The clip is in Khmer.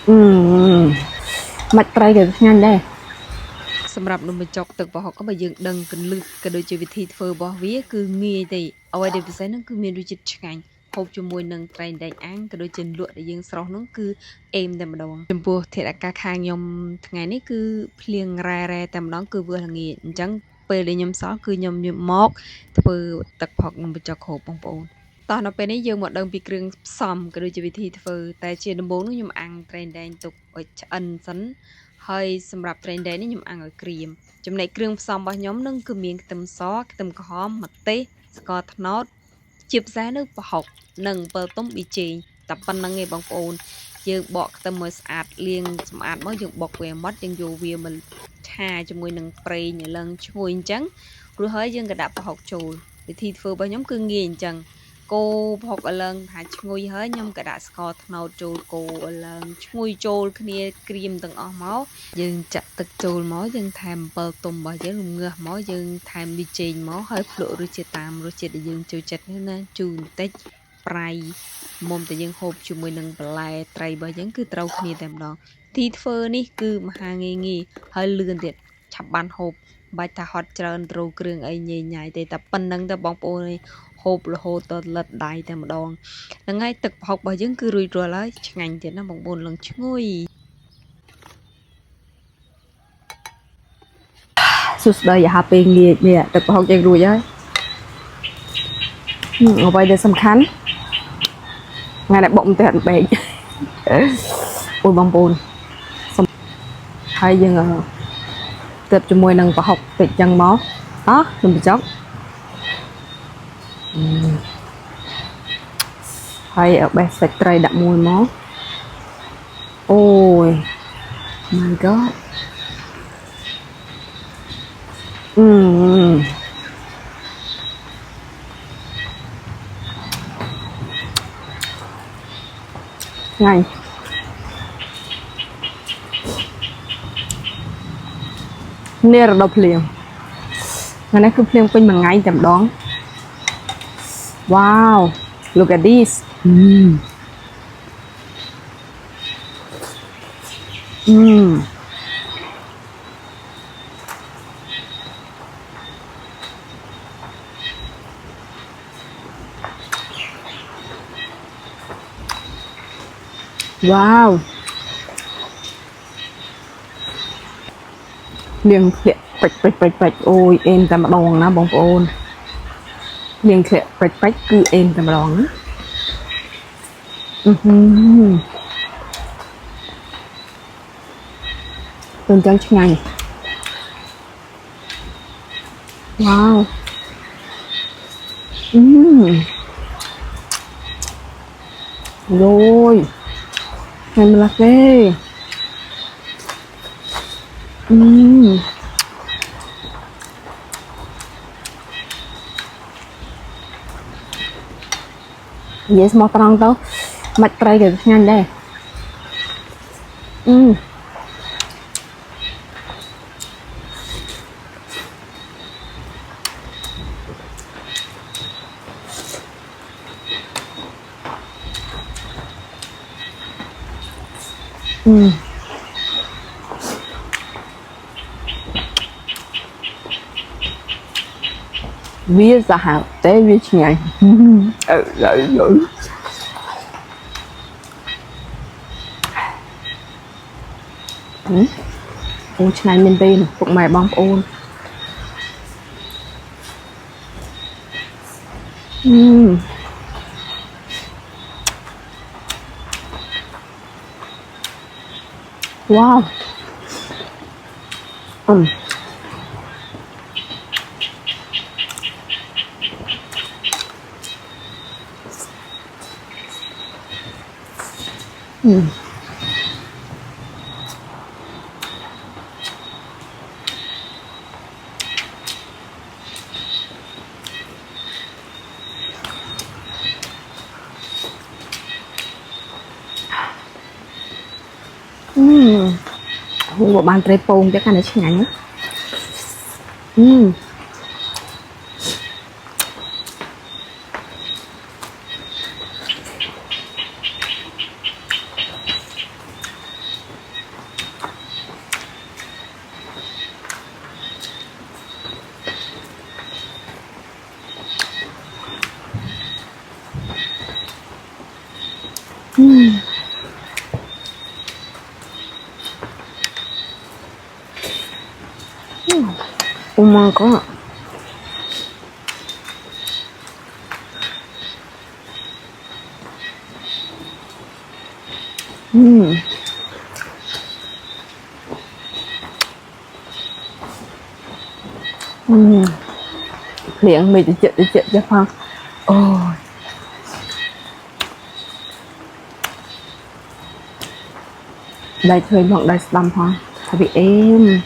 Mạch tray cái nhanh đây សម្រាប់នំបញ្ចុកទឹកប្រហុកក៏បើយើងដឹងកន្លឹះក៏ដូចជាវិធីធ្វើរបស់វាគឺងាយទេអ្វីដែលពិសេសហ្នឹងគឺមានរសជាតិឆ្ងាញ់ហូបជាមួយនឹងត្រីដែកអាំងក៏ដូចជាលក់ដែលយើងស្រស់ហ្នឹងគឺអេមតែម្ដងចំពោះធាតុអាកាសខាងខ្ញុំថ្ងៃនេះគឺភ្លៀងរ៉ែរ៉ែតែម្ដងគឺវាល្ងាចអញ្ចឹងពេលដែលខ្ញុំសល់គឺខ្ញុំមកធ្វើទឹកប្រហុកនំបញ្ចុកហូបបងប្អូនតោះនៅពេលនេះយើងមកដឹងពីគ្រឿងផ្សំក៏ដូចជាវិធីធ្វើតែជាដំបូងនោះខ្ញុំអាំងត្រីដែងទុកឲ្យឆ្អិនសិនហើយសម្រាប់ត្រីដែងនេះខ្ញុំអាំងឲ្យក្រៀមចំណែកគ្រឿងផ្សំរបស់ខ្ញុំនឹងគឺមានខ្ទឹមសខ្ទឹមក្រហមម្ទេសស្ករត្នោតជាពិសេសនោះប្រហុកនិងអំពិលទុំប៊ីចេងតែប៉ុណ្្នឹងឯងបងប្អូនយើងបកខ្ទឹមឲ្យស្អាតលាងសម្អាតមកយើងបុកវាម៉ត់យើងយកវាមកឆាជាមួយនឹងប្រេងឲ្យឡើងឈ្ងុយអញ្ចឹងរួចហើយយើងក៏ដាក់ប្រហុកចូលវិធីធ្វើរបស់ខ្ញុំគឺងាយអញ្ចឹងកូរប្រហុកឲ្យឡើងថាឈ្ងុយហើយខ្ញុំក៏ដាក់ស្ករត្នោតចូលកូរឲ្យឡើងឈ្ងុយចូលគ្នាក្រៀមទាំងអស់មកយើងចាក់ទឹកចូលមកយើងថែមអំពិលទុំរបស់យើងរំងាស់មកយើងថែមប៊ីចេងមកហើយភ្លក់រសជាតិតាមរសជាតិដែលយើងចូលចិត្តណាជូរបន្តិចប្រៃមុំតែយើងហូបជាមួយនឹងបន្លែត្រីរបស់យើងគឺត្រូវគ្នាតែម្ដងទីធ្វើនេះគឺមហាងាយងាយហើយលឿនទៀតឆាប់បានហូបបាច់ថាហត់ច្រើនត្រូវគ្រឿងអីញ៉ៃញ៉ៃទេតែប៉ុណ្្នឹងទៅបងប្អូនអើយហូបរហូតដល់លិតដៃតែម្ដងហ្នឹងហើយទឹកប្រហុករបស់យើងគឺរួចរាល់ហើយឆ្ងាញ់ទៀតណាបងប្អូនឡើងឈ្ងុយ sụt đời giờ happy nghề nè được học chạy đuổi ấy ở đây để sắm khăn ngày lại bụng tẹt bệnh ôi bông bồn hay dừng tập cho môi nâng và học tịt chân máu đó đừng bị chóc hay ở bên sạch tray đậm mùi máu ôi my god ngay nè là độc liền ngày nay cứ liền quanh bằng ngày tầm đón wow look at this wow liền khẽ bạch ôi em tầm đòn na bông ôn liền khẽ bạch cứ em tầm đòn tương trắng ngay wow rồi em là cái vậy mà trăng tao mạch tray cái nhanh đây bia giả hảo tế bia ngày rồi ôi này mình tin phục mày bong ôn wow một bàn tray pôn chắc ăn được ngắn Uma có liền mì đi chợ cho Phong ôi đây chơi bọn đây làm Phong tại vì em